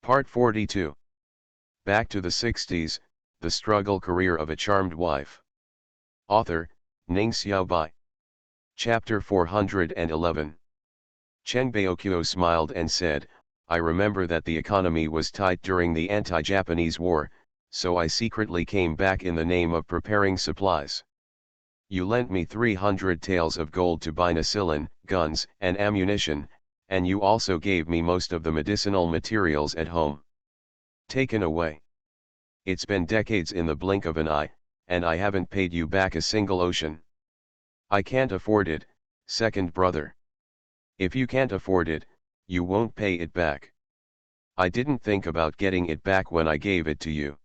Part 42. Back to the 60s, The Struggle Career of a Charmed Wife. Author, Ning Xiaobai. Chapter 411. Chen Baoqiu smiled and said, I remember that the economy was tight during the anti-Japanese war, so I secretly came back in the name of preparing supplies. You lent me 300 taels of gold to buy penicillin, guns, and ammunition, and you also gave me most of the medicinal materials at home. Taken away. It's been decades in the blink of an eye, and I haven't paid you back a single ocean. I can't afford it, second brother. If you can't afford it, you won't pay it back. I didn't think about getting it back when I gave it to you.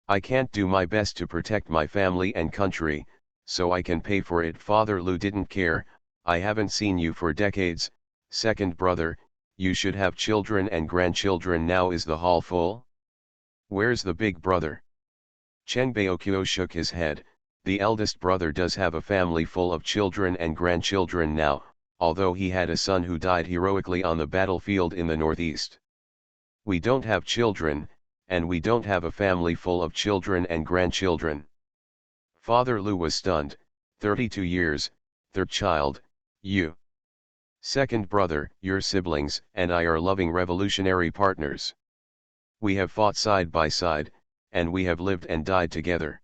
I can't do my best to protect my family and country, so I can pay for it. Father Lu didn't care. I haven't seen you for decades, second brother. You should have children and grandchildren now. Is the hall full? Where's the big brother? Chen Baoqiu shook his head. The eldest brother does have a family full of children and grandchildren now, although he had a son who died heroically on the battlefield in the northeast. We don't have children, and we don't have a family full of children and grandchildren. Father Lu was stunned. 32 years, third child, you. Second brother, your siblings and I are loving revolutionary partners. We have fought side by side, and we have lived and died together.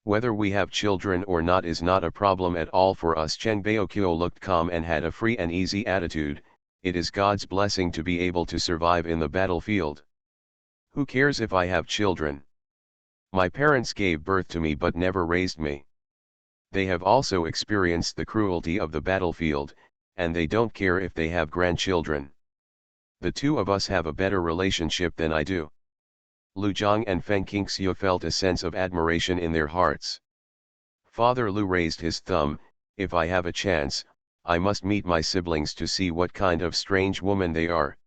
Whether we have children or not is not a problem at all for us. Chen Baoqiu looked calm and had a free and easy attitude. It is God's blessing to be able to survive in the battlefield. Who cares if I have children? My parents gave birth to me but never raised me. They have also experienced the cruelty of the battlefield, and they don't care if they have grandchildren. The two of us have a better relationship than I do. Lu Zhang and Feng Qingxiu felt a sense of admiration in their hearts. Father Lu raised his thumb. If I have a chance, I must meet my siblings to see what kind of strange woman they are.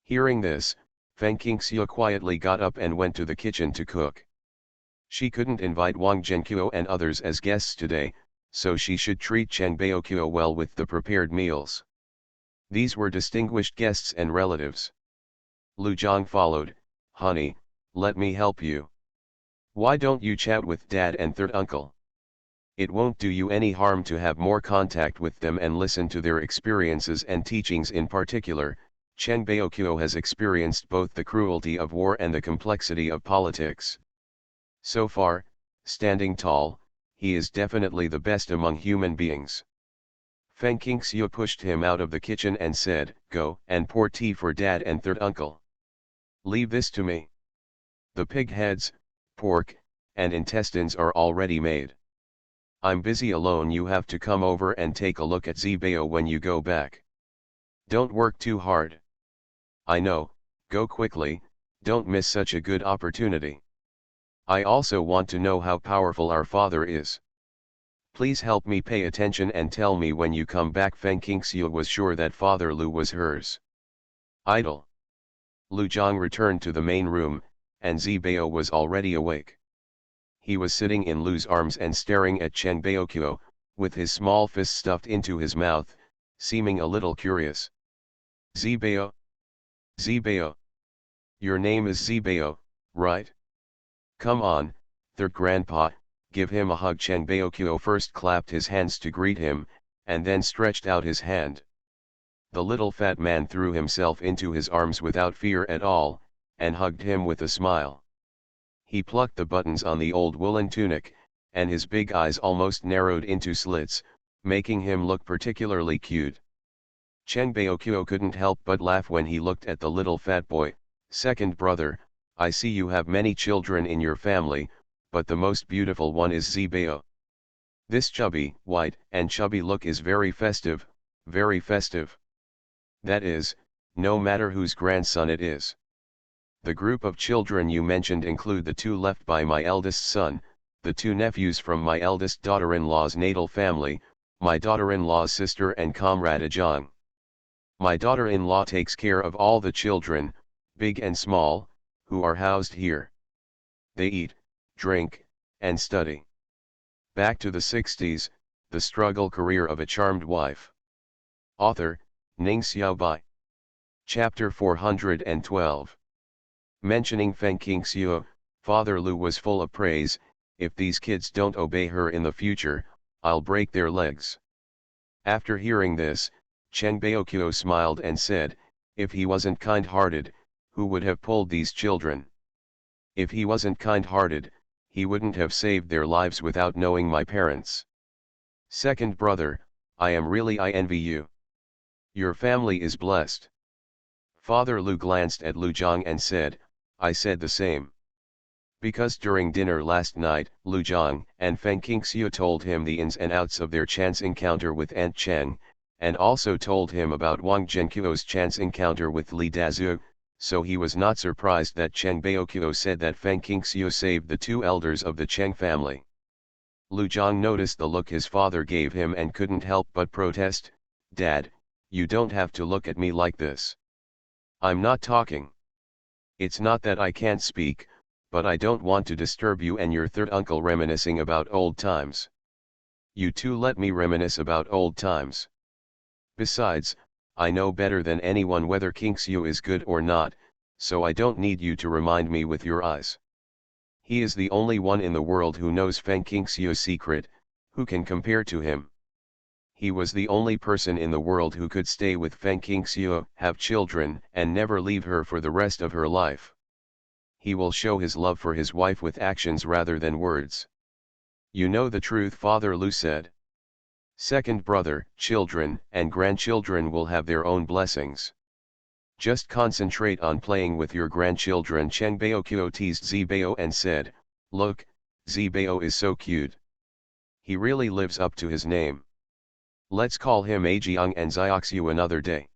Hearing this, Feng Qingxiu quietly got up and went to the kitchen to cook. She couldn't invite Wang Zhenqiu and others as guests today, so she should treat Chen Baoqiu well with the prepared meals. These were distinguished guests and relatives. Lu Zhang followed. Honey, let me help you. Why don't you chat with dad and third uncle? It won't do you any harm to have more contact with them and listen to their experiences and teachings. In particular, Chen Baoqiu has experienced both the cruelty of war and the complexity of politics. So far, standing tall, he is definitely the best among human beings. Feng Qingxiu pushed him out of the kitchen and said, Go and pour tea for dad and third uncle. Leave this to me. The pig heads, pork, and intestines are already made. I'm busy alone. You have to come over and take a look at Zibao when you go back. Don't work too hard. I know, go quickly, don't miss such a good opportunity. I also want to know how powerful our father is. Please help me pay attention and tell me when you come back. Feng Qingxiu was sure that Father Lu was hers. Idle. Lu Zhang returned to the main room, and Zibao was already awake. He was sitting in Lu's arms and staring at Chen Baoqiu, with his small fist stuffed into his mouth, seeming a little curious. Zibao? Zibao? Your name is Zibao, right? Come on, third grandpa, give him a hug. Chen Baoqiu first clapped his hands to greet him, and then stretched out his hand. The little fat man threw himself into his arms without fear at all, and hugged him with a smile. He plucked the buttons on the old woolen tunic, and his big eyes almost narrowed into slits, making him look particularly cute. Chen Baoqiu couldn't help but laugh when he looked at the little fat boy. Second brother, I see you have many children in your family, but the most beautiful one is Zibao. This chubby, white, and chubby look is very festive, very festive. That is, no matter whose grandson it is. The group of children you mentioned include the two left by my eldest son, the two nephews from my eldest daughter-in-law's natal family, my daughter-in-law's sister and comrade Ajang. My daughter-in-law takes care of all the children, big and small, who are housed here. They eat, drink, and study. Back to the 60s, The Struggle Career of a Charmed Wife. Author, Ning Xiaobai. Chapter 412. Mentioning Feng Qingxiu, Father Lu was full of praise. If these kids don't obey her in the future, I'll break their legs. After hearing this, Cheng Baoqiu smiled and said, if he wasn't kind-hearted, who would have pulled these children? If he wasn't kind-hearted, he wouldn't have saved their lives without knowing my parents. Second brother, I envy you. Your family is blessed. Father Lu glanced at Lu Zhang and said, I said the same. Because during dinner last night, Lu Zhang and Feng Qingxiu told him the ins and outs of their chance encounter with Aunt Cheng, and also told him about Wang Zhenqiu's chance encounter with Li Dazhu, so he was not surprised that Cheng Baoqiu said that Feng Qingxiu saved the two elders of the Cheng family. Lu Zhang noticed the look his father gave him and couldn't help but protest, Dad, you don't have to look at me like this. I'm not talking. It's not that I can't speak, but I don't want to disturb you and your third uncle reminiscing about old times. You two let me reminisce about old times. Besides, I know better than anyone whether Qingxiu is good or not, so I don't need you to remind me with your eyes. He is the only one in the world who knows Feng Qingxiu's secret, who can compare to him. He was the only person in the world who could stay with Feng Qingxiu, have children, and never leave her for the rest of her life. He will show his love for his wife with actions rather than words. You know the truth, Father Lu said. Second brother, children and grandchildren will have their own blessings. Just concentrate on playing with your grandchildren. Cheng Baoqiu teased Zibao and said, look, Zibao is so cute. He really lives up to his name. Let's call him Ajiang and Zioxiu another day.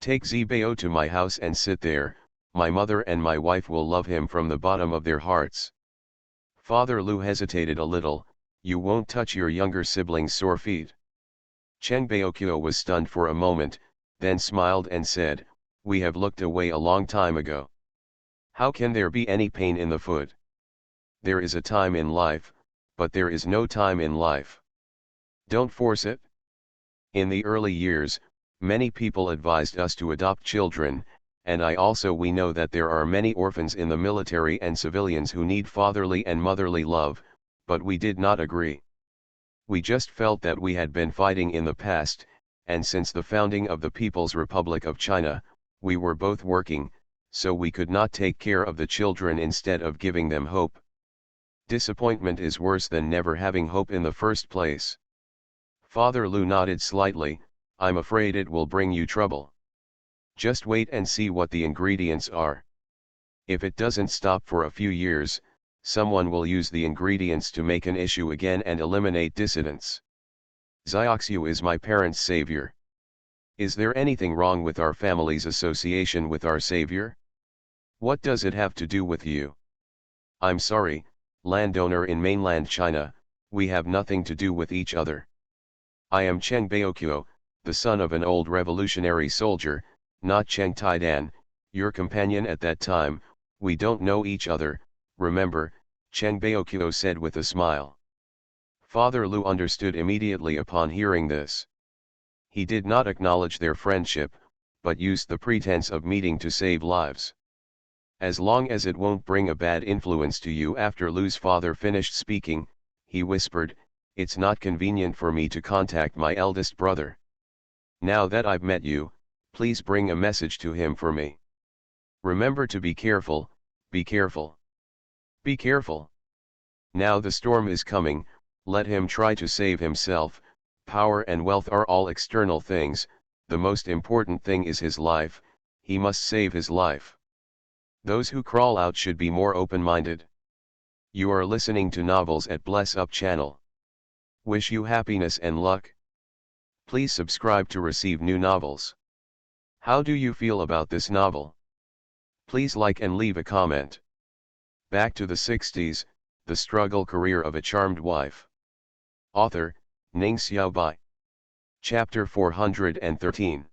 Take Zibao to my house and sit there. My mother and my wife will love him from the bottom of their hearts. Father Lu hesitated a little, you won't touch your younger sibling's sore feet. Cheng Baoqiu was stunned for a moment, then smiled and said, we have looked away a long time ago. How can there be any pain in the foot? There is a time in life, but there is no time in life. Don't force it. In the early years, many people advised us to adopt children, and we know that there are many orphans in the military and civilians who need fatherly and motherly love, but we did not agree. We just felt that we had been fighting in the past, and since the founding of the People's Republic of China, we were both working, so we could not take care of the children instead of giving them hope. Disappointment is worse than never having hope in the first place. Father Lu nodded slightly, I'm afraid it will bring you trouble. Just wait and see what the ingredients are. If it doesn't stop for a few years, someone will use the ingredients to make an issue again and eliminate dissidents. Zioxiu is my parents' savior. Is there anything wrong with our family's association with our savior? What does it have to do with you? I'm sorry, landowner in mainland China, we have nothing to do with each other. I am Cheng Baoqiu, the son of an old revolutionary soldier, not Cheng Taidan, your companion at that time. We don't know each other, remember, Cheng Baoqiu said with a smile. Father Lu understood immediately upon hearing this. He did not acknowledge their friendship, but used the pretense of meeting to save lives. As long as it won't bring a bad influence to you. After Lu's father finished speaking, he whispered, it's not convenient for me to contact my eldest brother. Now that I've met you, please bring a message to him for me. Remember to be careful, be careful. Be careful. Now the storm is coming, let him try to save himself. Power and wealth are all external things, the most important thing is his life, he must save his life. Those who crawl out should be more open-minded. You are listening to novels at Bless Up channel. Wish you happiness and luck. Please subscribe to receive new novels. How do you feel about this novel? Please like and leave a comment. Back to the 60s, the struggle career of a charmed wife. Author, Ning Xiaobai. Chapter 413.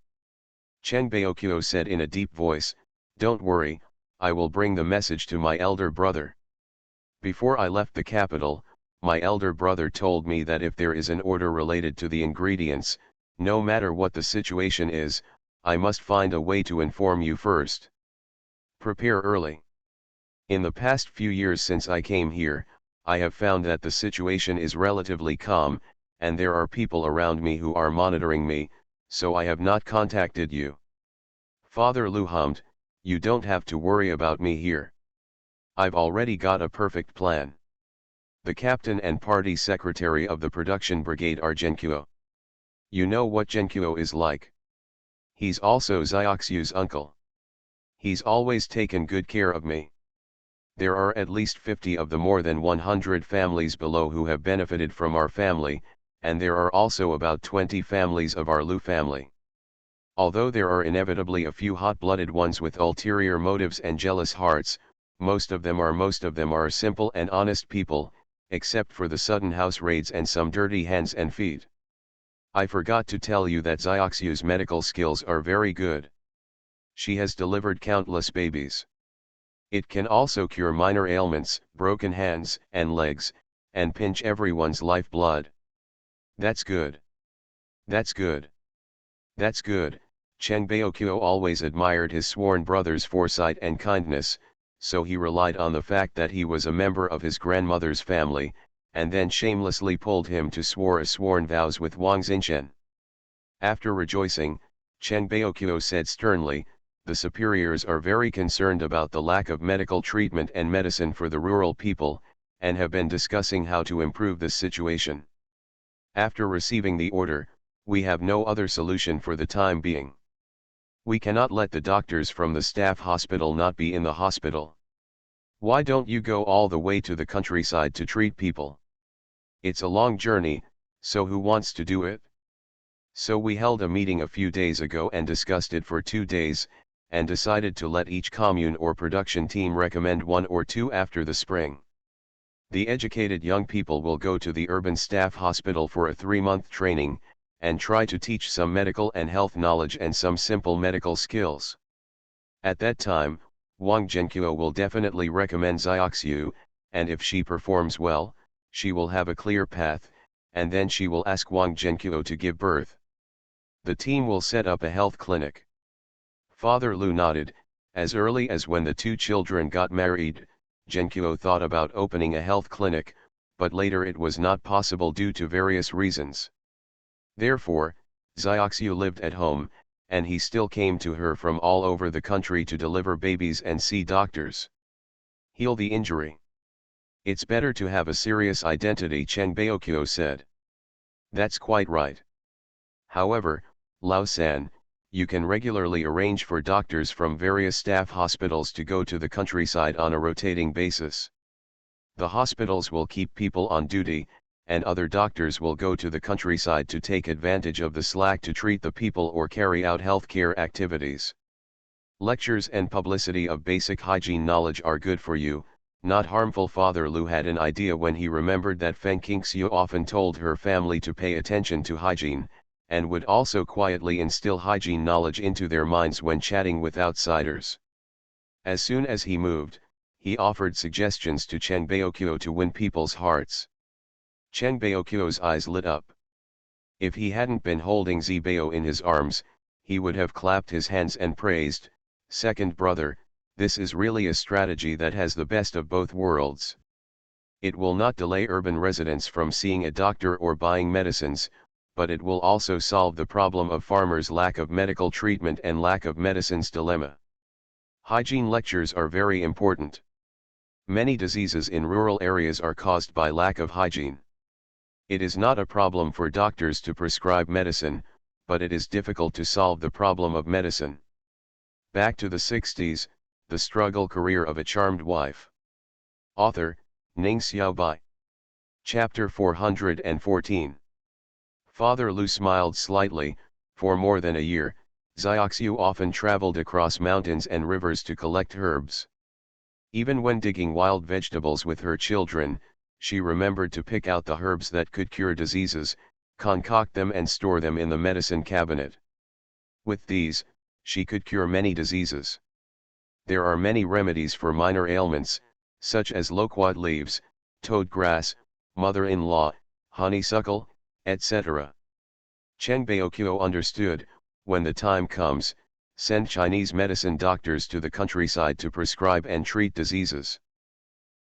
Cheng Baoqiu said in a deep voice, don't worry, I will bring the message to my elder brother. Before I left the capital, my elder brother told me that if there is an order related to the ingredients, no matter what the situation is, I must find a way to inform you first. Prepare early. In the past few years since I came here, I have found that the situation is relatively calm, and there are people around me who are monitoring me, so I have not contacted you. Father Lu hummed, you don't have to worry about me here. I've already got a perfect plan. The captain and party secretary of the production brigade are Genkuo. You know what Genkuo is like. He's also Zioxu's uncle. He's always taken good care of me. There are at least 50 of the more than 100 families below who have benefited from our family, and there are also about 20 families of our Lu family. Although there are inevitably a few hot-blooded ones with ulterior motives and jealous hearts, most of them are simple and honest people, except for the sudden house raids and some dirty hands and feet. I forgot to tell you that Zioxu's medical skills are very good. She has delivered countless babies. It can also cure minor ailments, broken hands and legs, and pinch everyone's lifeblood. That's good. That's good. That's good. Chen Baoqiu always admired his sworn brother's foresight and kindness, so he relied on the fact that he was a member of his grandmother's family, and then shamelessly pulled him to swear a sworn vows with Wang Xinchen. After rejoicing, Chen Baoqiu said sternly, the superiors are very concerned about the lack of medical treatment and medicine for the rural people, and have been discussing how to improve this situation. After receiving the order, we have no other solution for the time being. We cannot let the doctors from the staff hospital not be in the hospital. Why don't you go all the way to the countryside to treat people? It's a long journey, so who wants to do it? So we held a meeting a few days ago and discussed it for 2 days, and decided to let each commune or production team recommend 1 or 2 after the spring. The educated young people will go to the urban staff hospital for a 3-month training, and try to teach some medical and health knowledge and some simple medical skills. At that time, Wang Zhenkuo will definitely recommend Zioxu, and if she performs well, she will have a clear path, and then she will ask Wang Zhenkuo to give birth. The team will set up a health clinic. Father Lu nodded. As early as when the 2 children got married, Zhenkuo thought about opening a health clinic, but later it was not possible due to various reasons. Therefore, Zioxu lived at home, and he still came to her from all over the country to deliver babies and see doctors. Heal the injury. It's better to have a serious identity, Chen Baoqiu said. That's quite right. However, Lao San, you can regularly arrange for doctors from various staff hospitals to go to the countryside on a rotating basis. The hospitals will keep people on duty, and other doctors will go to the countryside to take advantage of the slack to treat the people or carry out healthcare activities. Lectures and publicity of basic hygiene knowledge are good for you, not harmful. Father Lu had an idea when he remembered that Feng Qingxiu often told her family to pay attention to hygiene, and would also quietly instill hygiene knowledge into their minds when chatting with outsiders. As soon as he moved, he offered suggestions to Chen Baoqiu to win people's hearts. Chen Baoqiu's eyes lit up. If he hadn't been holding Zibao in his arms, he would have clapped his hands and praised, "Second brother, this is really a strategy that has the best of both worlds. It will not delay urban residents from seeing a doctor or buying medicines, but it will also solve the problem of farmers' lack of medical treatment and lack of medicines dilemma. Hygiene lectures are very important. Many diseases in rural areas are caused by lack of hygiene. It is not a problem for doctors to prescribe medicine, but it is difficult to solve the problem of medicine." Back to the 60s, The Struggle Career of a Charmed Wife. Author, Ning Xiaobai. Chapter 414. Father Lu smiled slightly. For more than a year, Zioxu often traveled across mountains and rivers to collect herbs. Even when digging wild vegetables with her children, she remembered to pick out the herbs that could cure diseases, concoct them and store them in the medicine cabinet. With these, she could cure many diseases. There are many remedies for minor ailments, such as loquat leaves, toad grass, mother-in-law, honeysuckle, etc. Chen Baoqiu understood, when the time comes, send Chinese medicine doctors to the countryside to prescribe and treat diseases.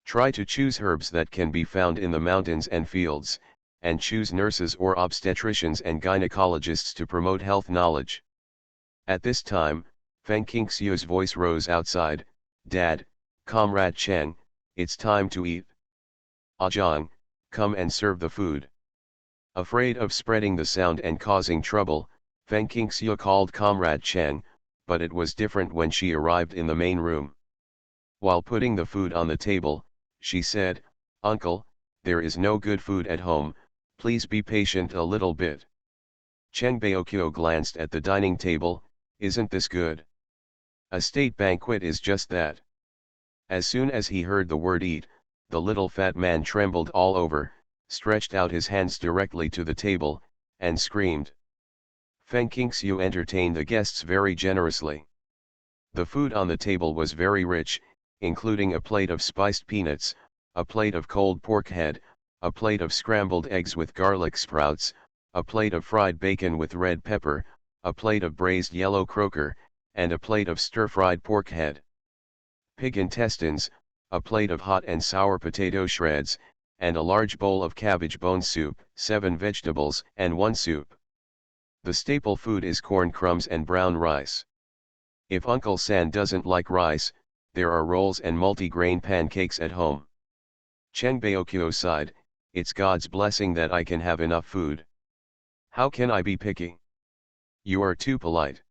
Try to choose herbs that can be found in the mountains and fields, and choose nurses or obstetricians and gynecologists to promote health knowledge. At this time, Feng Qingxiu's voice rose outside, "Dad, Comrade Cheng, it's time to eat. Zhang, come and serve the food." Afraid of spreading the sound and causing trouble, Feng Qingxiu called Comrade Cheng, but it was different when she arrived in the main room. While putting the food on the table, she said, "Uncle, there is no good food at home, please be patient a little bit." Cheng Baoqiu glanced at the dining table, "Isn't this good? A state banquet is just that." As soon as he heard the word eat, the little fat man trembled all over, stretched out his hands directly to the table, and screamed. Feng Qingxiu entertained the guests very generously. The food on the table was very rich, including a plate of spiced peanuts, a plate of cold pork head, a plate of scrambled eggs with garlic sprouts, a plate of fried bacon with red pepper, a plate of braised yellow croaker, and a plate of stir-fried pork head. Pig intestines, a plate of hot and sour potato shreds, and a large bowl of cabbage bone soup, 7 vegetables, and 1 soup. The staple food is corn crumbs and brown rice. If Uncle San doesn't like rice, there are rolls and multi-grain pancakes at home. Cheng Baoqiu sighed, "It's God's blessing that I can have enough food. How can I be picky? You are too polite.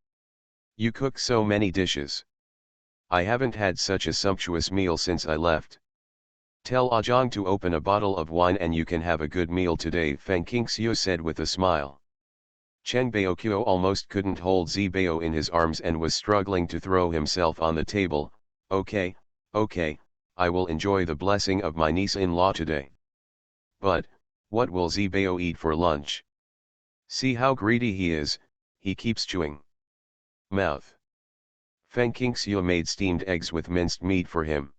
You cook so many dishes. I haven't had such a sumptuous meal since I left. Tell Zhang to open a bottle of wine and you can have a good meal today," Feng Qingxiu said with a smile. Cheng Baoqiu almost couldn't hold Zibao in his arms and was struggling to throw himself on the table. Okay, I will enjoy the blessing of my niece-in-law today. But, what will Zibao eat for lunch? See how greedy he is, he keeps chewing. Mouth. Feng Qingxiu made steamed eggs with minced meat for him.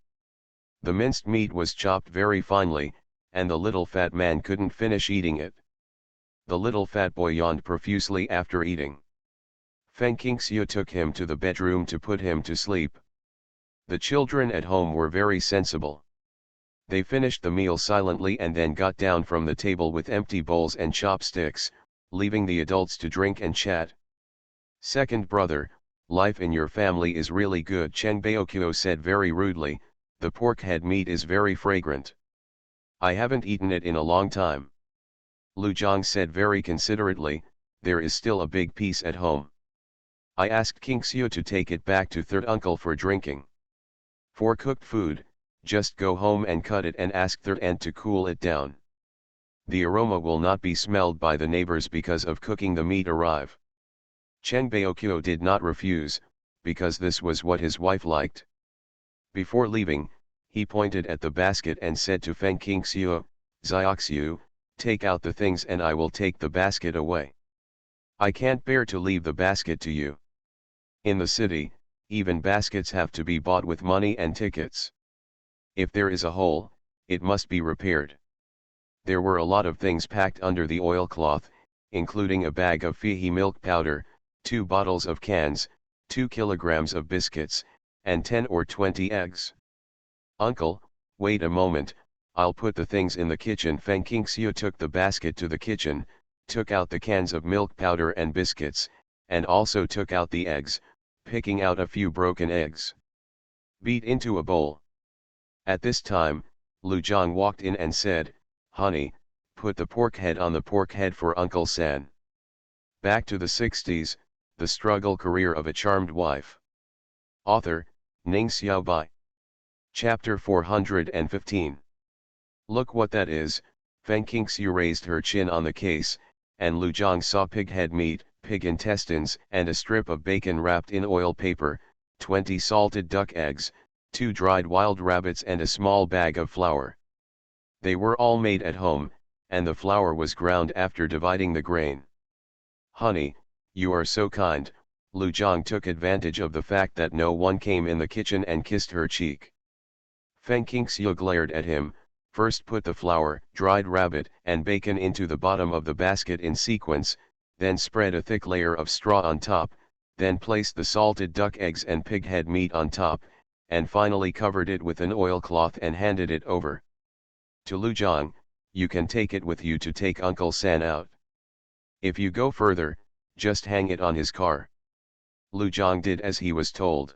The minced meat was chopped very finely, and the little fat man couldn't finish eating it. The little fat boy yawned profusely after eating. Feng Qingxiu took him to the bedroom to put him to sleep. The children at home were very sensible. They finished the meal silently and then got down from the table with empty bowls and chopsticks, leaving the adults to drink and chat. "Second brother, life in your family is really good," Cheng Baoqiu said very rudely, "the pork head meat is very fragrant. I haven't eaten it in a long time." Lu Zhang said very considerately, "There is still a big piece at home. I asked Qingxiu to take it back to third uncle for drinking. For cooked food, just go home and cut it and ask third aunt to cool it down. The aroma will not be smelled by the neighbors because of cooking the meat arrive." Cheng Baoqiu did not refuse, because this was what his wife liked. Before leaving, he pointed at the basket and said to Feng Qingxiu, "Zioxiu, take out the things and I will take the basket away. I can't bear to leave the basket to you. In the city, even baskets have to be bought with money and tickets. If there is a hole, it must be repaired." There were a lot of things packed under the oilcloth, including a bag of Fihi milk powder, 2 bottles of cans, 2 kilograms of biscuits, and 10 or 20 eggs. "Uncle, wait a moment, I'll put the things in the kitchen." Feng Qingxiu took the basket to the kitchen, took out the cans of milk powder and biscuits, and also took out the eggs, picking out a few broken eggs. "Beat into a bowl." At this time, Lu Zhang walked in and said, "Honey, put the pork head on the pork head for Uncle San." Back to the 60s, The Struggle Career of a Charmed Wife. Author, Ning Xiaobai. Chapter 415. "Look what that is." Feng Qingxiu raised her chin on the case, and Lu Zhang saw pig head meat, pig intestines, and a strip of bacon wrapped in oil paper, 20 salted duck eggs, 2 dried wild rabbits and a small bag of flour. They were all made at home, and the flour was ground after dividing the grain. "Honey, you are so kind." Lu Zhang took advantage of the fact that no one came in the kitchen and kissed her cheek. Feng Qingxiu glared at him, first put the flour, dried rabbit, and bacon into the bottom of the basket in sequence, then spread a thick layer of straw on top, then placed the salted duck eggs and pig head meat on top, and finally covered it with an oilcloth and handed it over to Lu Zhang. You can take it with you to take Uncle San out. If you go further, just hang it on his car. Lu Zhang did as he was told.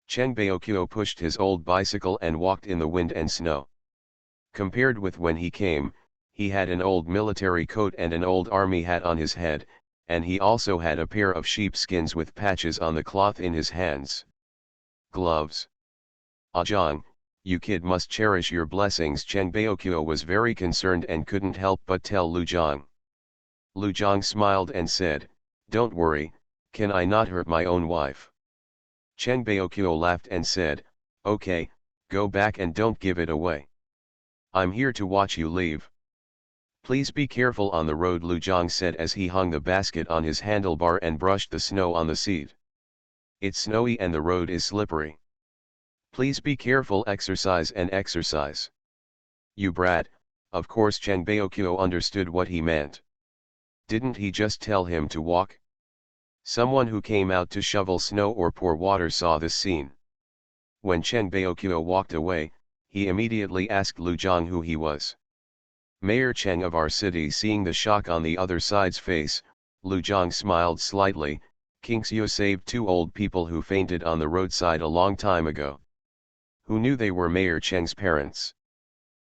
Cheng Baoqiu pushed his old bicycle and walked in the wind and snow. Compared with when he came, he had an old military coat and an old army hat on his head, and he also had a pair of sheepskins with patches on the cloth in his hands. Gloves. Ah Zhang, you kid must cherish your blessings. Cheng Baoqiu was very concerned and couldn't help but tell Lu Zhang. Lu Zhang smiled and said, "Don't worry, can I not hurt my own wife?" Cheng Baoqiu laughed and said, "Okay, go back and don't give it away. I'm here to watch you leave. Please be careful on the road," Lu Zhang said as he hung the basket on his handlebar and brushed the snow on the seat. "It's snowy and the road is slippery. Please be careful, exercise and exercise." "You brat." Of course Cheng Baoqiu understood what he meant. Didn't he just tell him to walk? Someone who came out to shovel snow or pour water saw this scene. When Cheng Baoqiu walked away, he immediately asked Lu Zhang who he was. "Mayor Cheng of our city." Seeing the shock on the other side's face, Lu Zhang smiled slightly. "King Xiu saved two old people who fainted on the roadside a long time ago. Who knew they were Mayor Cheng's parents?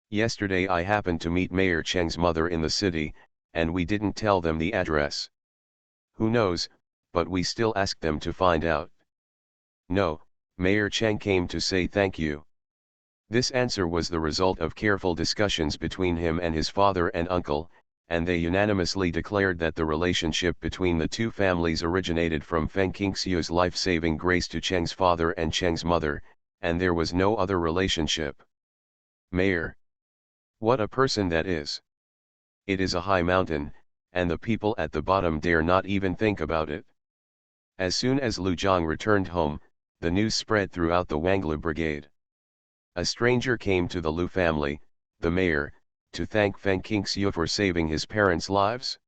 Yesterday I happened to meet Mayor Cheng's mother in the city, and we didn't tell them the address. Who knows, but we still asked them to find out. No, Mayor Cheng came to say thank you." This answer was the result of careful discussions between him and his father and uncle, and they unanimously declared that the relationship between the two families originated from Feng Qingxiu's life-saving grace to Cheng's father and Cheng's mother, and there was no other relationship. Mayor. What a person that is. It is a high mountain, and the people at the bottom dare not even think about it. As soon as Lu Zhang returned home, the news spread throughout the Wanglu brigade. A stranger came to the Lu family, the mayor, to thank Feng Qingxiu for saving his parents' lives?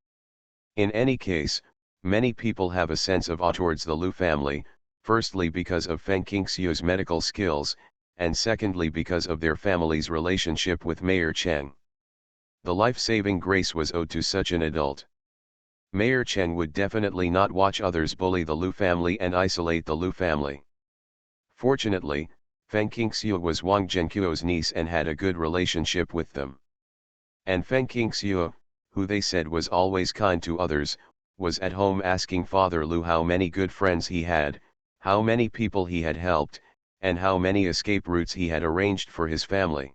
In any case, many people have a sense of awe towards the Lu family, firstly because of Feng Qingxiu's medical skills, and secondly because of their family's relationship with Mayor Cheng. The life-saving grace was owed to such an adult. Mayor Cheng would definitely not watch others bully the Lu family and isolate the Lu family. Fortunately, Feng Qingxiu was Wang Zhenqiu's niece and had a good relationship with them. And Feng Qingxiu, who they said was always kind to others, was at home asking Father Lu how many good friends he had, how many people he had helped, and how many escape routes he had arranged for his family.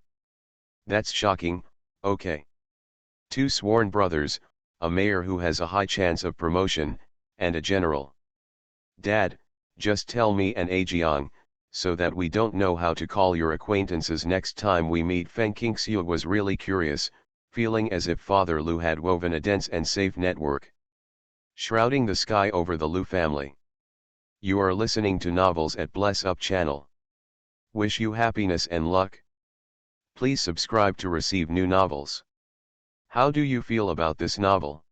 That's shocking. Okay. Two sworn brothers, a mayor who has a high chance of promotion, and a general. Dad, just tell me and Ajiang, so that we don't know how to call your acquaintances next time we meet. Feng Qingxiu was really curious, feeling as if Father Lu had woven a dense and safe network, shrouding the sky over the Lu family. You are listening to Novels at Bless Up channel. Wish you happiness and luck. Please subscribe to receive new novels. How do you feel about this novel?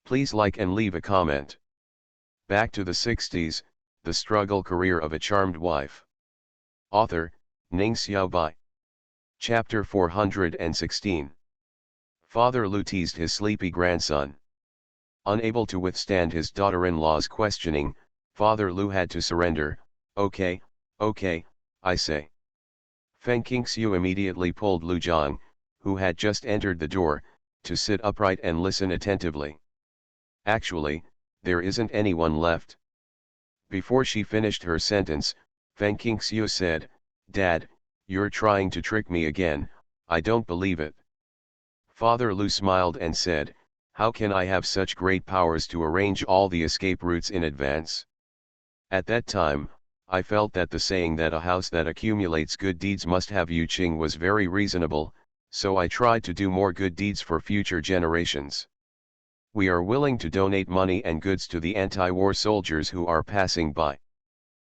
Please like and leave a comment. Back to the 60s, The Struggle Career of a Charmed Wife. Author, Ning Xiaobai. Chapter 416. Father Lu teased his sleepy grandson. Unable to withstand his daughter-in-law's questioning, Father Lu had to surrender. Okay, I say. Feng Qingxiu immediately pulled Lu Zhang, who had just entered the door, to sit upright and listen attentively. Actually, there isn't anyone left. Before she finished her sentence, Feng Qingxiu said, Dad, you're trying to trick me again, I don't believe it. Father Lu smiled and said, how can I have such great powers to arrange all the escape routes in advance? At that time, I felt that the saying that a house that accumulates good deeds must have yu qing was very reasonable, so I tried to do more good deeds for future generations. We are willing to donate money and goods to the anti-war soldiers who are passing by.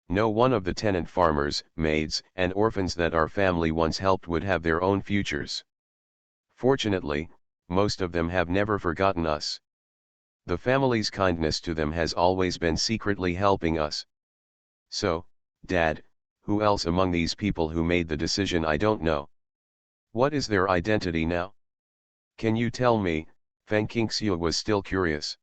No one of the tenant farmers, maids, and orphans that our family once helped would have their own futures. Fortunately, most of them have never forgotten us. The family's kindness to them has always been secretly helping us. So, Dad, who else among these people who made the decision I don't know. What is their identity now? Can you tell me? Feng Qingxiu was still curious.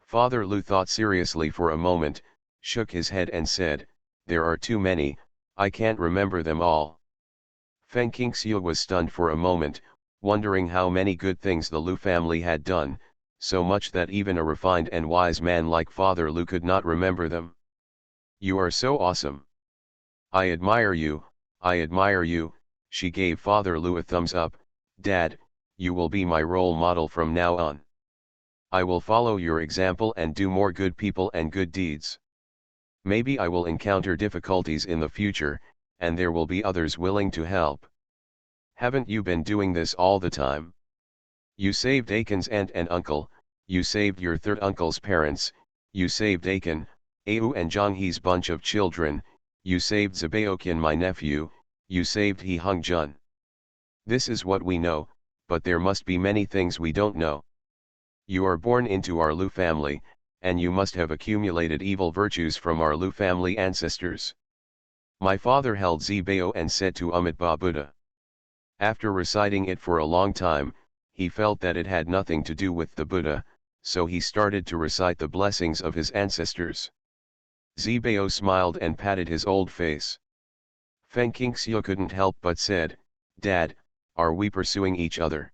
Father Lu thought seriously for a moment, shook his head and said, there are too many, I can't remember them all. Feng Qingxiu was stunned for a moment, wondering how many good things the Lu family had done, so much that even a refined and wise man like Father Lu could not remember them. You are so awesome. I admire you, she gave Father Lu a thumbs up. Dad, you will be my role model from now on. I will follow your example and do more good people and good deeds. Maybe I will encounter difficulties in the future, and there will be others willing to help. Haven't you been doing this all the time? You saved Akin's aunt and uncle, you saved your third uncle's parents, you saved Akin, Au and Zhanghe's bunch of children, you saved Zibaoqian my nephew, you saved He Hung Jun. This is what we know, but there must be many things we don't know. You are born into our Lu family, and you must have accumulated evil virtues from our Lu family ancestors. My father held Zibao and said to Amitabha Buddha. After reciting it for a long time, he felt that it had nothing to do with the Buddha, so he started to recite the blessings of his ancestors. Zibao smiled and patted his old face. Feng Qingxiu couldn't help but said, Dad, are we pursuing each other?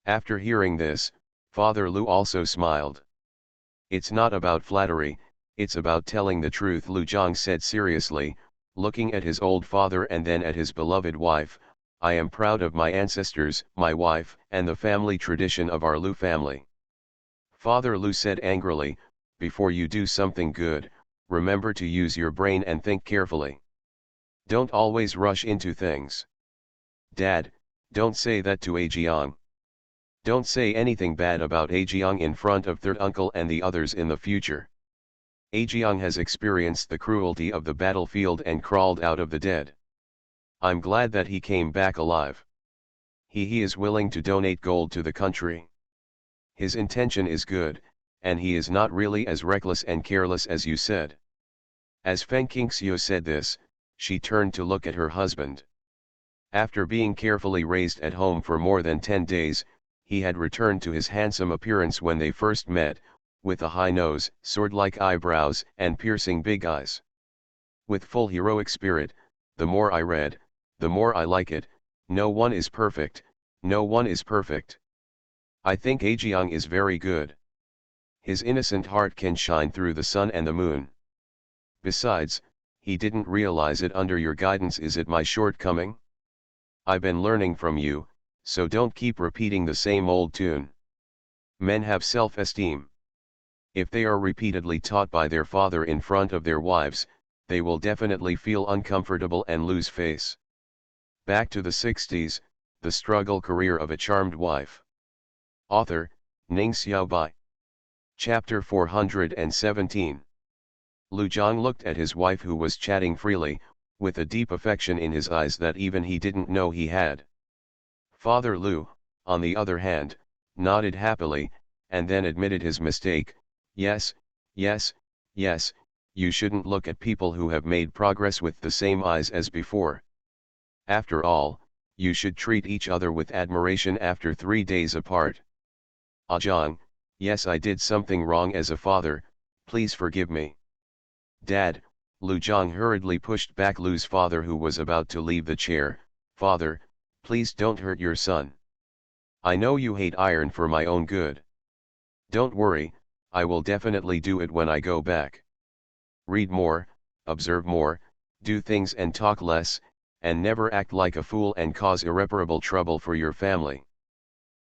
After hearing this, Father Lu also smiled. It's not about flattery, it's about telling the truth, Lu Zhang said seriously, looking at his old father and then at his beloved wife. I am proud of my ancestors, my wife, and the family tradition of our Lu family. Father Lu said angrily, before you do something good, remember to use your brain and think carefully. Don't always rush into things. Dad, don't say that to Ajiang. Don't say anything bad about Ajiang in front of third uncle and the others in the future. Ajiang has experienced the cruelty of the battlefield and crawled out of the dead. I'm glad that he came back alive. He is willing to donate gold to the country. His intention is good, and he is not really as reckless and careless as you said. As Feng Qingxiu said this, she turned to look at her husband. After being carefully raised at home for more than 10 days, he had returned to his handsome appearance when they first met, with a high nose, sword-like eyebrows, and piercing big eyes. With full heroic spirit, the more I read, the more I like it. No one is perfect, no one is perfect. I think Ajiang is very good. His innocent heart can shine through the sun and the moon. Besides, he didn't realize it under your guidance. Is it my shortcoming? I've been learning from you, so don't keep repeating the same old tune. Men have self-esteem. If they are repeatedly taught by their father in front of their wives, they will definitely feel uncomfortable and lose face. Back to the 60s, the struggle career of a charmed wife. Author, Ning Xiaobai. Chapter 417. Lu Zhang looked at his wife, who was chatting freely, with a deep affection in his eyes that even he didn't know he had. Father Lu, on the other hand, nodded happily, and then admitted his mistake. Yes, yes, yes, you shouldn't look at people who have made progress with the same eyes as before. After all, you should treat each other with admiration after 3 days apart. Zhang, yes, I did something wrong as a father, please forgive me. Dad, Lu Zhang hurriedly pushed back Lu's father, who was about to leave the chair. Father, please don't hurt your son. I know you hate iron for my own good. Don't worry, I will definitely do it when I go back. Read more, observe more, do things and talk less, and never act like a fool and cause irreparable trouble for your family.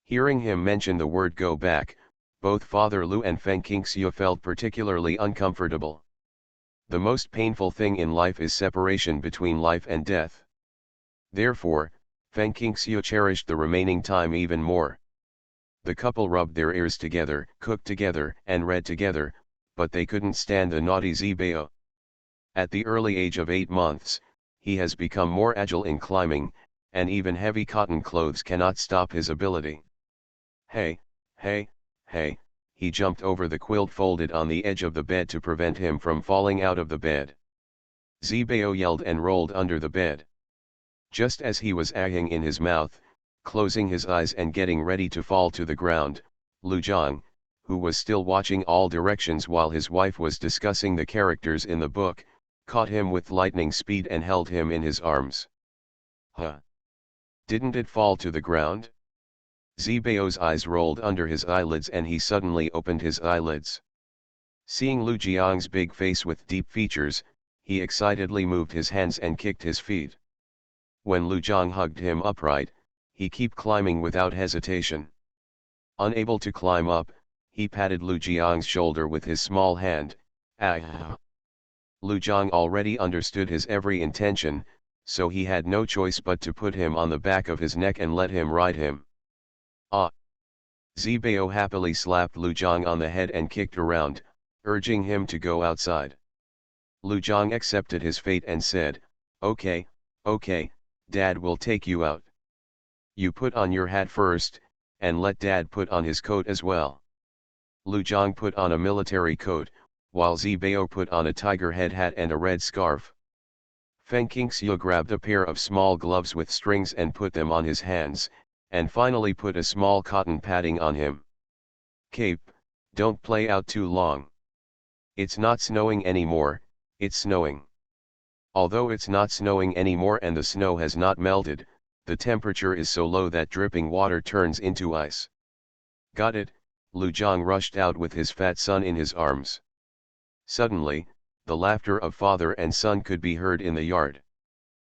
Hearing him mention the word go back, both Father Lu and Feng Qingxiu felt particularly uncomfortable. The most painful thing in life is separation between life and death. Therefore, Feng Qingxiu cherished the remaining time even more. The couple rubbed their ears together, cooked together, and read together, but they couldn't stand the naughty Zibao. At the early age of 8 months, he has become more agile in climbing, and even heavy cotton clothes cannot stop his ability. Hey, hey, hey, he jumped over the quilt folded on the edge of the bed to prevent him from falling out of the bed. Zibao yelled and rolled under the bed. Just as he was ahhing in his mouth, closing his eyes and getting ready to fall to the ground, Lu Zhang, who was still watching all directions while his wife was discussing the characters in the book, caught him with lightning speed and held him in his arms. Huh? Didn't it fall to the ground? Zibao's eyes rolled under his eyelids and he suddenly opened his eyelids. Seeing Lu Jiang's big face with deep features, he excitedly moved his hands and kicked his feet. When Lu Jiang hugged him upright, he kept climbing without hesitation. Unable to climb up, he patted Lu Jiang's shoulder with his small hand. Ah! Lu Jiang already understood his every intention, so he had no choice but to put him on the back of his neck and let him ride him. Ah! Zibao happily slapped Lu Jiang on the head and kicked around, urging him to go outside. Lu Jiang accepted his fate and said, "Okay, okay, Dad will take you out. You put on your hat first, and let Dad put on his coat as well." Lu Jiang put on a military coat, while Zibao put on a tiger head hat and a red scarf. Feng Qingxiu grabbed a pair of small gloves with strings and put them on his hands, and finally put a small cotton padding on him. "Cape, don't play out too long. It's not snowing anymore, it's snowing." Although it's not snowing anymore and the snow has not melted, the temperature is so low that dripping water turns into ice. "Got it," Lu Jiang rushed out with his fat son in his arms. Suddenly, the laughter of father and son could be heard in the yard.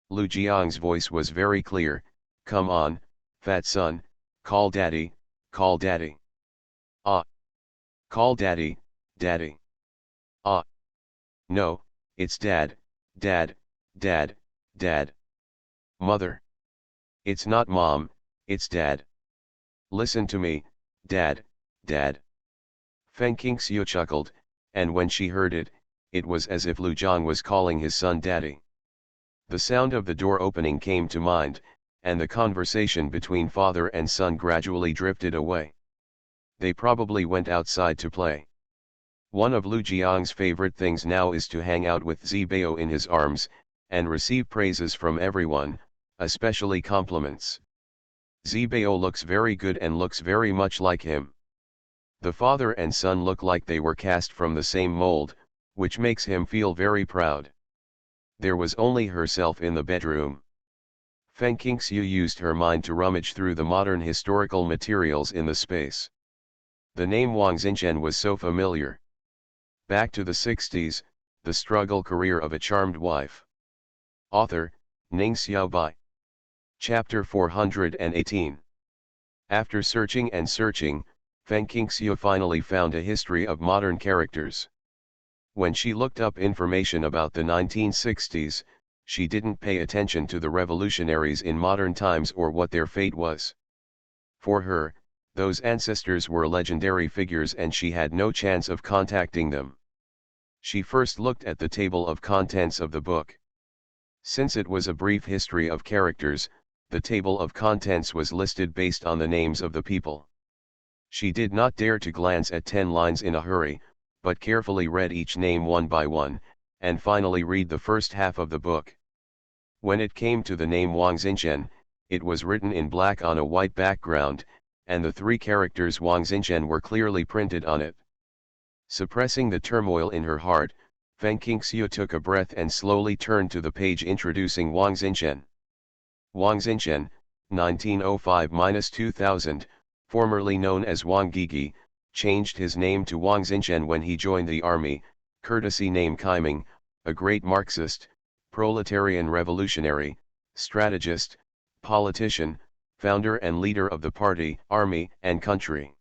Lu Jiang's voice was very clear, "Come on, fat son, call daddy, call daddy. Ah! Call daddy, daddy. Ah! No, it's dad, dad, dad, dad. Mother. It's not mom, it's dad. Listen to me, dad, dad." Feng Qingxiu chuckled, and when she heard it, it was as if Lu Jiang was calling his son daddy. The sound of the door opening came to mind, and the conversation between father and son gradually drifted away. They probably went outside to play. One of Lu Jiang's favorite things now is to hang out with Zibao in his arms, and receive praises from everyone, especially compliments. Zibao looks very good and looks very much like him. The father and son look like they were cast from the same mold, which makes him feel very proud. There was only herself in the bedroom. Feng Qingxiu used her mind to rummage through the modern historical materials in the space. The name Wang Xinchen was so familiar. Back to the 60s, the struggle career of a charmed wife. Author, Ning Xiaobai. Chapter 418. After searching and searching, Feng Qingxiu finally found a history of modern characters. When she looked up information about the 1960s, she didn't pay attention to the revolutionaries in modern times or what their fate was. For her, those ancestors were legendary figures and she had no chance of contacting them. She first looked at the table of contents of the book. Since it was a brief history of characters, the table of contents was listed based on the names of the people. She did not dare to glance at 10 lines in a hurry, but carefully read each name one by one, and finally read the first half of the book. When it came to the name Wang Xinchen, it was written in black on a white background, and the 3 characters Wang Xinchen were clearly printed on it. Suppressing the turmoil in her heart, Feng Qingxiu took a breath and slowly turned to the page introducing Wang Xinchen. Wang Xinchen, 1905-2000, formerly known as Wang Gigi, changed his name to Wang Xinchen when he joined the army, courtesy name Kaiming, a great Marxist, proletarian revolutionary, strategist, politician, founder and leader of the party, army and country.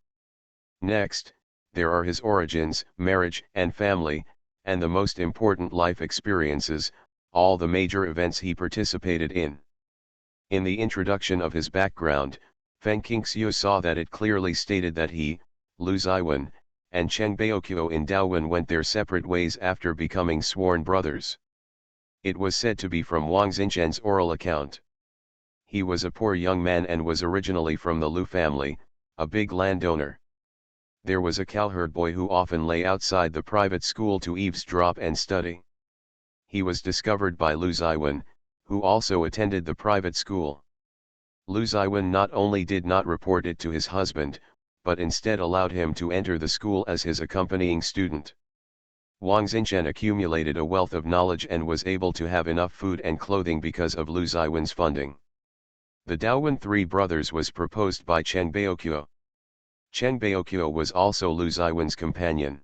Next, there are his origins, marriage and family, and the most important life experiences, all the major events he participated in. In the introduction of his background, Feng Qingxiu saw that it clearly stated that he, Lu Ziwen, and Cheng Baoqiu in Daowen went their separate ways after becoming sworn brothers. It was said to be from Wang Xinchen's oral account. He was a poor young man and was originally from the Lu family, a big landowner. There was a cowherd boy who often lay outside the private school to eavesdrop and study. He was discovered by Lu Ziwen, who also attended the private school. Lu Ziwen not only did not report it to his husband, but instead allowed him to enter the school as his accompanying student. Wang Xinchen accumulated a wealth of knowledge and was able to have enough food and clothing because of Lu Ziwen's funding. The Daowen Three Brothers was proposed by Cheng Baoqiu. Cheng Baoqiu was also Lu Ziwen's companion.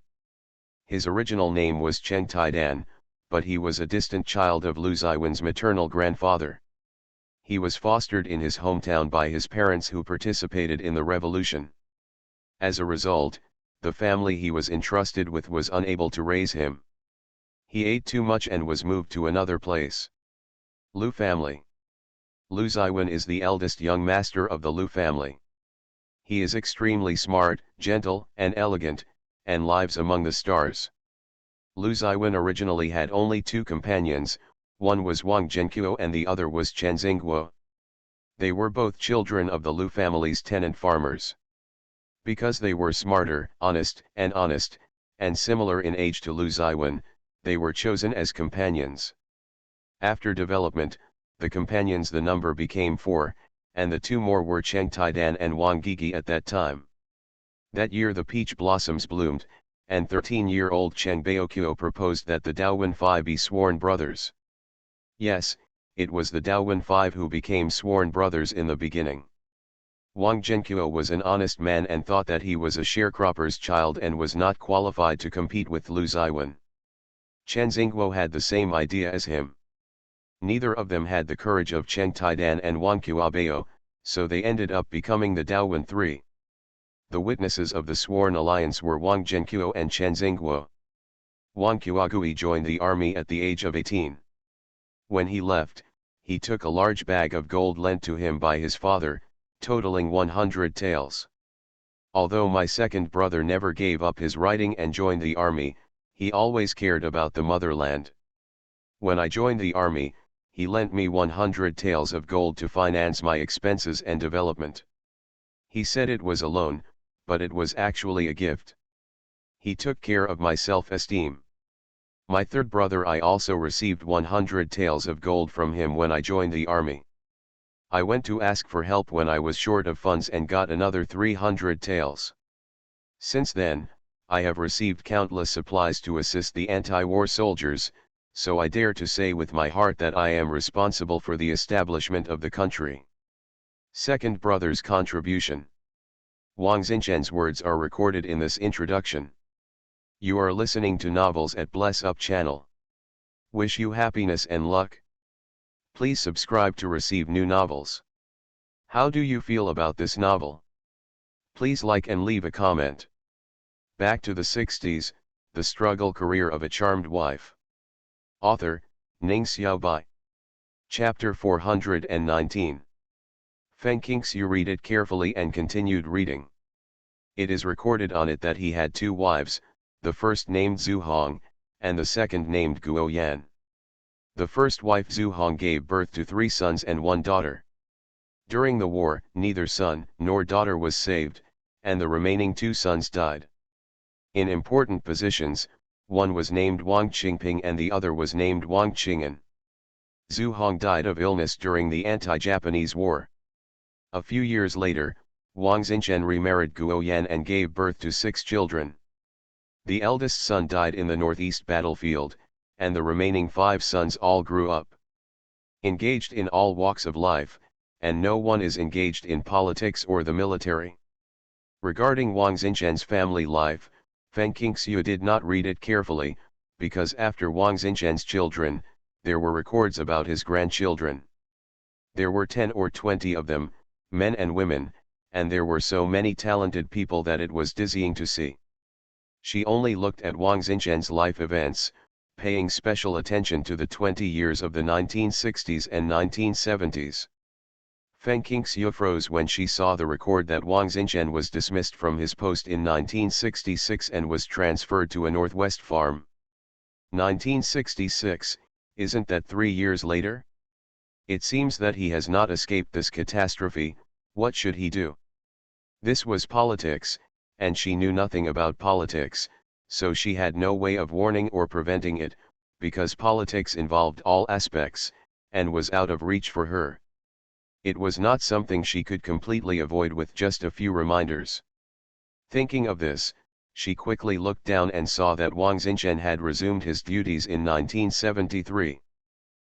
His original name was Cheng Taidan, but he was a distant child of Lu Ziwen's maternal grandfather. He was fostered in his hometown by his parents who participated in the revolution. As a result, the family he was entrusted with was unable to raise him. He ate too much and was moved to another place. Lu family. Lu Ziwen is the eldest young master of the Lu family. He is extremely smart, gentle, and elegant, and lives among the stars. Lu Ziwen originally had only two companions, one was Wang Zhenqiu and the other was Chen Xingguo. They were both children of the Lu family's tenant farmers. Because they were smarter, honest, and similar in age to Lu Ziwen, they were chosen as companions. After development, the companions the number became 4, and the 2 more were Cheng Taidan and Wang Gigi at that time. That year the peach blossoms bloomed, and 13-year-old Cheng Baoqiu proposed that the Daowen Five be sworn brothers. Yes, it was the Daowen Five who became sworn brothers in the beginning. Wang Zhenqiu was an honest man and thought that he was a sharecropper's child and was not qualified to compete with Lu Ziwen. Chen Xingguo had the same idea as him. Neither of them had the courage of Cheng Taidan and Wang Qiabao, so they ended up becoming the Daowen Three. The witnesses of the sworn alliance were Wang Zhenqiu and Chen Xingguo. Wang Qiagui joined the army at the age of 18. When he left, he took a large bag of gold lent to him by his father, totaling 100 taels. Although my second brother never gave up his writing and joined the army, he always cared about the motherland. When I joined the army, he lent me 100 taels of gold to finance my expenses and development. He said it was a loan, but it was actually a gift. He took care of my self-esteem. My third brother I also received 100 taels of gold from him when I joined the army. I went to ask for help when I was short of funds and got another 300 taels. Since then, I have received countless supplies to assist the anti-war soldiers, so I dare to say with my heart that I am responsible for the establishment of the country. Second brother's contribution. Wang Xinchen's words are recorded in this introduction. You are listening to Novels at Bless Up channel. Wish you happiness and luck. Please subscribe to receive new novels. How do you feel about this novel? Please like and leave a comment. Back to the 60s, The Struggle Career of a Charmed Wife. Author, Ning Xiaobai. Chapter 419. Feng Qingxiu read it carefully and continued reading. It is recorded on it that he had 2 wives, the first named Zhu Hong, and the second named Guo Yan. The first wife Zhu Hong gave birth to 3 sons and 1 daughter. During the war, neither son nor daughter was saved, and the remaining 2 sons died. In important positions, one was named Wang Qingping and the other was named Wang Qing'an. Zhu Hong died of illness during the anti-Japanese war. A few years later, Wang Xinchen remarried Guo Yan and gave birth to 6 children. The eldest son died in the northeast battlefield, and the remaining 5 sons all grew up. Engaged in all walks of life, and no one is engaged in politics or the military. Regarding Wang Xinchen's family life, Feng Qingxiu did not read it carefully, because after Wang Xinchen's children, there were records about his grandchildren. There were 10 or 20 of them, men and women, and there were so many talented people that it was dizzying to see. She only looked at Wang Xinchen's life events, paying special attention to the 20 years of the 1960s and 1970s. Feng Qingxiu froze when she saw the record that Wang Xinchen was dismissed from his post in 1966 and was transferred to a northwest farm. 1966, isn't that 3 years later? It seems that he has not escaped this catastrophe. What should he do? This was politics, and she knew nothing about politics, so she had no way of warning or preventing it, because politics involved all aspects, and was out of reach for her. It was not something she could completely avoid with just a few reminders. Thinking of this, she quickly looked down and saw that Wang Xinchen had resumed his duties in 1973.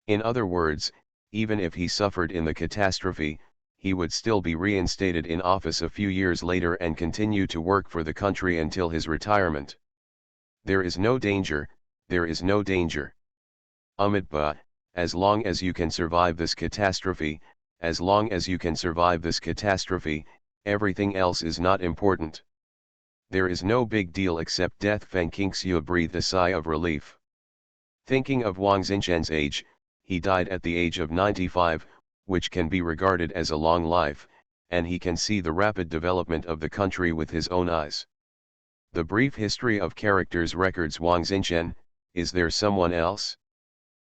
In other words, even if he suffered in the catastrophe, he would still be reinstated in office a few years later and continue to work for the country until his retirement. There is no danger, there is no danger. Amitabha, as long as you can survive this catastrophe, as long as you can survive this catastrophe, everything else is not important. There is no big deal except death. Feng Qingxiu breathed a sigh of relief. Thinking of Wang Xinchen's age, he died at the age of 95, which can be regarded as a long life, and he can see the rapid development of the country with his own eyes. The brief history of characters records Wang Xinchen. Is there someone else?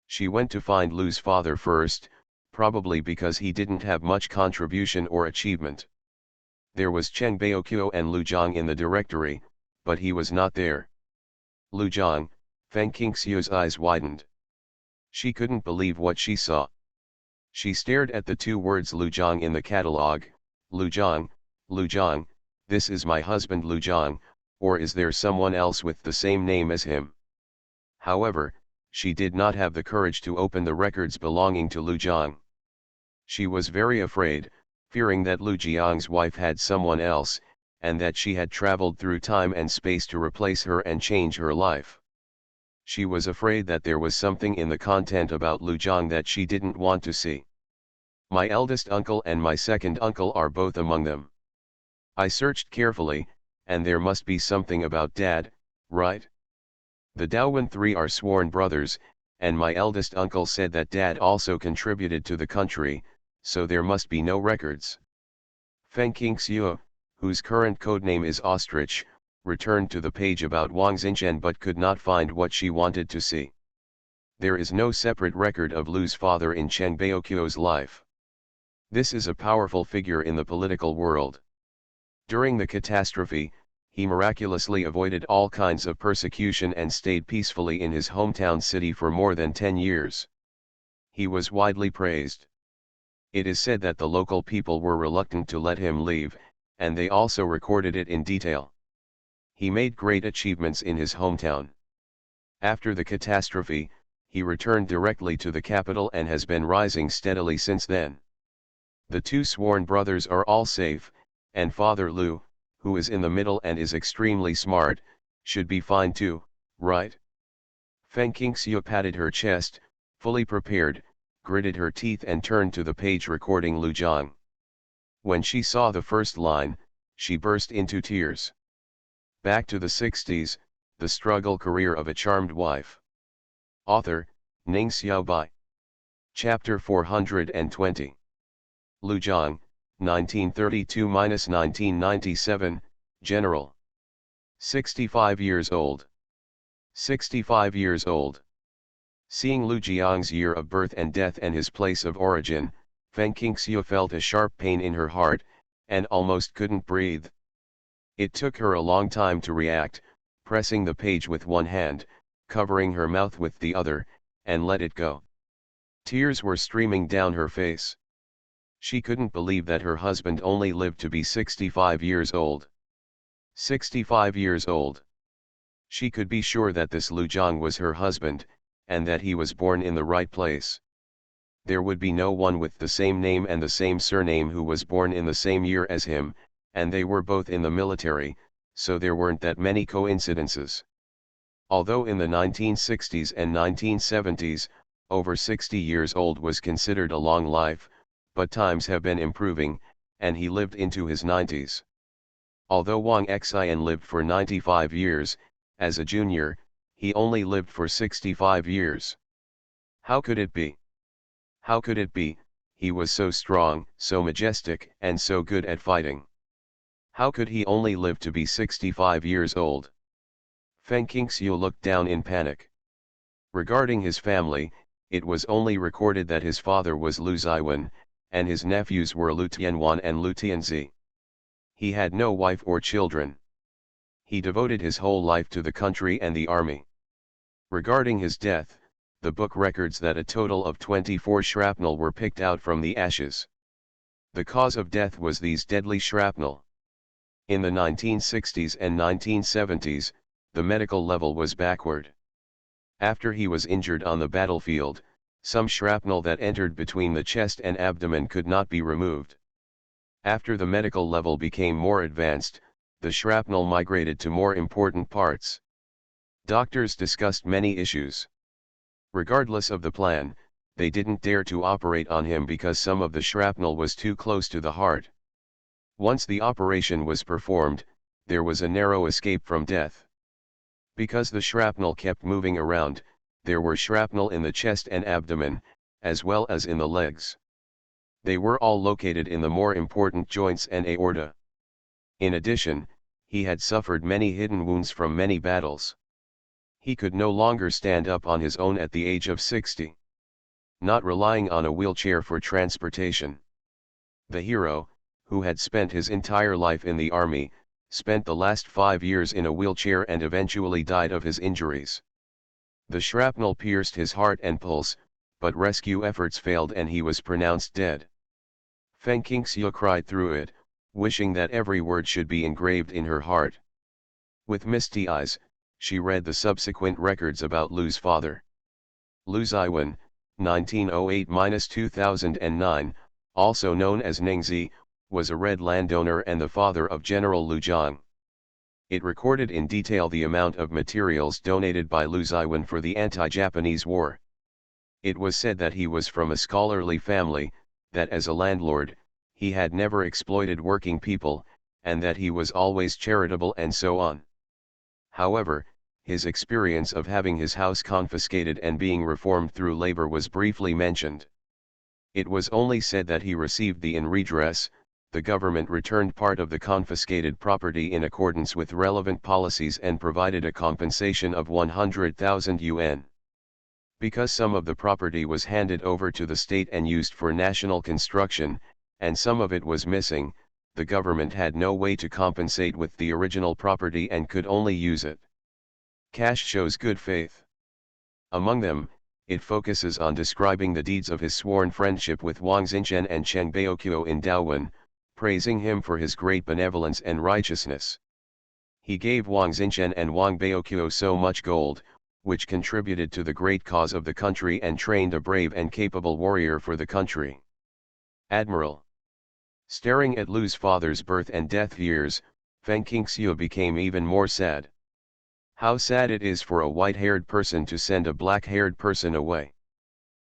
She went to find Lu's father first, probably because he didn't have much contribution or achievement. There was Chen Baoqiu and Lu Zhang in the directory, but he was not there. Lu Zhang, Feng Qingxiu's eyes widened. She couldn't believe what she saw. She stared at the two words Lu Zhang in the catalogue. Lu Zhang, this is my husband Lu Zhang, or is there someone else with the same name as him? However, she did not have the courage to open the records belonging to Lu Zhang. She was very afraid, fearing that Lu Jiang's wife had someone else, and that she had traveled through time and space to replace her and change her life. She was afraid that there was something in the content about Lu Zhang that she didn't want to see. My eldest uncle and my second uncle are both among them. I searched carefully, and there must be something about Dad, right? The Daowen three are sworn brothers, and my eldest uncle said that Dad also contributed to the country, so there must be no records. Feng Qingxiu, whose current codename is Ostrich, returned to the page about Wang Xinchen but could not find what she wanted to see. There is no separate record of Lu's father in Chen Baoqiu's life. This is a powerful figure in the political world. During the catastrophe, he miraculously avoided all kinds of persecution and stayed peacefully in his hometown city for more than 10 years. He was widely praised. It is said that the local people were reluctant to let him leave, and they also recorded it in detail. He made great achievements in his hometown. After the catastrophe, he returned directly to the capital and has been rising steadily since then. The two sworn brothers are all safe, and Father Lu, who is in the middle and is extremely smart, should be fine too, right? Feng Qingxiu patted her chest, fully prepared, gritted her teeth and turned to the page recording Lu Zhang. When she saw the first line, she burst into tears. Back to the 60s, the struggle career of a charmed wife. Author, Ning Xiaobai. Chapter 420. Lu Zhang, 1932–1997, General. 65 years old. 65 years old. Seeing Lu Jiang's year of birth and death and his place of origin, Feng Qingxiu felt a sharp pain in her heart, and almost couldn't breathe. It took her a long time to react, pressing the page with one hand, covering her mouth with the other, and let it go. Tears were streaming down her face. She couldn't believe that her husband only lived to be 65 years old. 65 years old. She could be sure that this Lu Zhang was her husband, and that he was born in the right place. There would be no one with the same name and the same surname who was born in the same year as him, and they were both in the military, so there weren't that many coincidences. Although in the 1960s and 1970s, over 60 years old was considered a long life, but times have been improving, and he lived into his 90s. Although Wang Xian lived for 95 years, as a junior, he only lived for 65 years. How could it be? How could it be? He was so strong, so majestic, and so good at fighting. How could he only live to be 65 years old? Feng Qingxiu looked down in panic. Regarding his family, it was only recorded that his father was Lu Ziwen, and his nephews were Lu Tianwan and Lu Tianzi. He had no wife or children. He devoted his whole life to the country and the army. Regarding his death, the book records that a total of 24 shrapnel were picked out from the ashes. The cause of death was these deadly shrapnel. In the 1960s and 1970s, the medical level was backward. After he was injured on the battlefield, some shrapnel that entered between the chest and abdomen could not be removed. After the medical level became more advanced, the shrapnel migrated to more important parts. Doctors discussed many issues. Regardless of the plan, they didn't dare to operate on him because some of the shrapnel was too close to the heart. Once the operation was performed, there was a narrow escape from death. Because the shrapnel kept moving around, there were shrapnel in the chest and abdomen, as well as in the legs. They were all located in the more important joints and aorta. In addition, he had suffered many hidden wounds from many battles. He could no longer stand up on his own at the age of 60. Not relying on a wheelchair for transportation. The hero, who had spent his entire life in the army, spent the last 5 years in a wheelchair and eventually died of his injuries. The shrapnel pierced his heart and pulse, but rescue efforts failed and he was pronounced dead. Feng Qingxue cried through it, wishing that every word should be engraved in her heart. With misty eyes, she read the subsequent records about Lu's father. Lu Ziwen, 1908–2009, also known as Ningzi, was a red landowner and the father of General Lu Jiang. It recorded in detail the amount of materials donated by Lu Ziwen for the anti-Japanese war. It was said that he was from a scholarly family, that as a landlord, he had never exploited working people, and that he was always charitable and so on. However, his experience of having his house confiscated and being reformed through labor was briefly mentioned. It was only said that he received in redress, the government returned part of the confiscated property in accordance with relevant policies and provided a compensation of 100,000 yuan. Because some of the property was handed over to the state and used for national construction, and some of it was missing, the government had no way to compensate with the original property and could only use it. Cash shows good faith. Among them, it focuses on describing the deeds of his sworn friendship with Wang Xinchen and Cheng Baoqiu in Daowen, praising him for his great benevolence and righteousness. He gave Wang Xinchen and Wang Baoqiu so much gold, which contributed to the great cause of the country and trained a brave and capable warrior for the country. Admiral. Staring at Lu's father's birth and death years, Feng Qingxue became even more sad. How sad it is for a white-haired person to send a black-haired person away.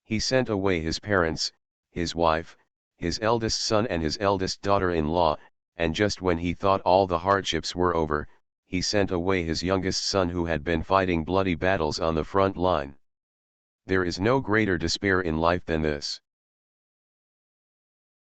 He sent away his parents, his wife, his eldest son and his eldest daughter-in-law, and just when he thought all the hardships were over, he sent away his youngest son who had been fighting bloody battles on the front line. There is no greater despair in life than this.